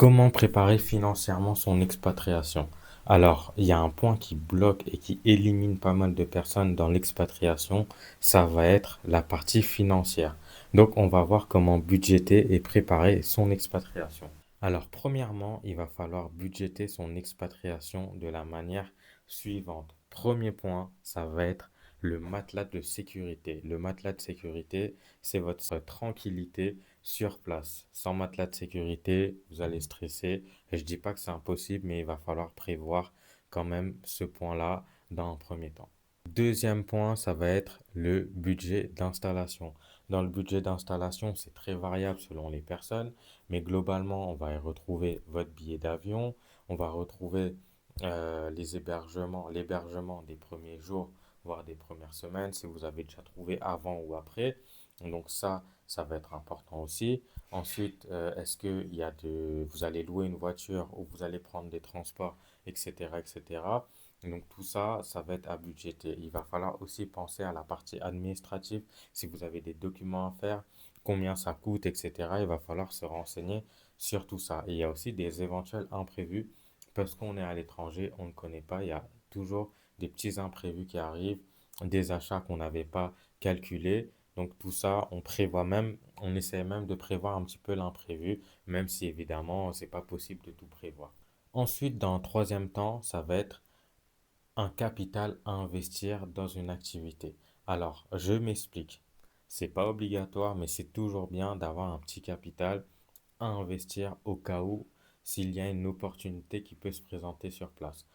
Comment préparer financièrement son expatriation? Alors, il y a un point qui bloque et qui élimine pas mal de personnes dans l'expatriation, ça va être la partie financière. Donc, on va voir comment budgéter et préparer son expatriation. Alors, premièrement, il va falloir budgéter son expatriation de la manière suivante. Premier point, ça va être le matelas de sécurité. Le matelas de sécurité, c'est votre tranquillité sur place. Sans matelas de sécurité, vous allez stresser. Je dis pas que c'est impossible, mais il va falloir prévoir quand même ce point-là dans un premier temps. Deuxième point, ça va être le budget d'installation. Dans le budget d'installation, c'est très variable selon les personnes, mais globalement, on va y retrouver votre billet d'avion, on va retrouver l'hébergement des premiers jours, voire des premières semaines, si vous avez déjà trouvé avant ou après. Donc ça va être important aussi. Ensuite, est-ce que vous allez louer une voiture ou vous allez prendre des transports, etc., etc. Donc tout ça, ça va être à budgéter. Il va falloir aussi penser à la partie administrative. Si vous avez des documents à faire, combien ça coûte, etc. Il va falloir se renseigner sur tout ça. Et il y a aussi des éventuels imprévus. Parce qu'on est à l'étranger, on ne connaît pas. Il y a toujours des petits imprévus qui arrivent, des achats qu'on n'avait pas calculés. Donc tout ça, on essaie même de prévoir un petit peu l'imprévu, même si évidemment, c'est pas possible de tout prévoir. Ensuite, dans un troisième temps, ça va être un capital à investir dans une activité. Alors, je m'explique. C'est pas obligatoire, mais c'est toujours bien d'avoir un petit capital à investir au cas où s'il y a une opportunité qui peut se présenter sur place.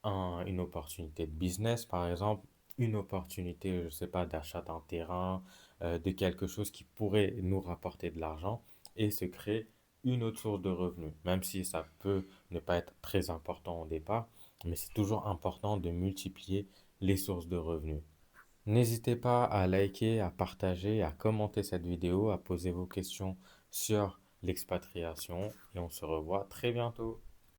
Une opportunité de business, par exemple, une opportunité, je ne sais pas, d'achat d'un terrain, de quelque chose qui pourrait nous rapporter de l'argent et se créer une autre source de revenus, même si ça peut ne pas être très important au départ, mais c'est toujours important de multiplier les sources de revenus. N'hésitez pas à liker, à partager, à commenter cette vidéo, à poser vos questions sur l'expatriation et on se revoit très bientôt.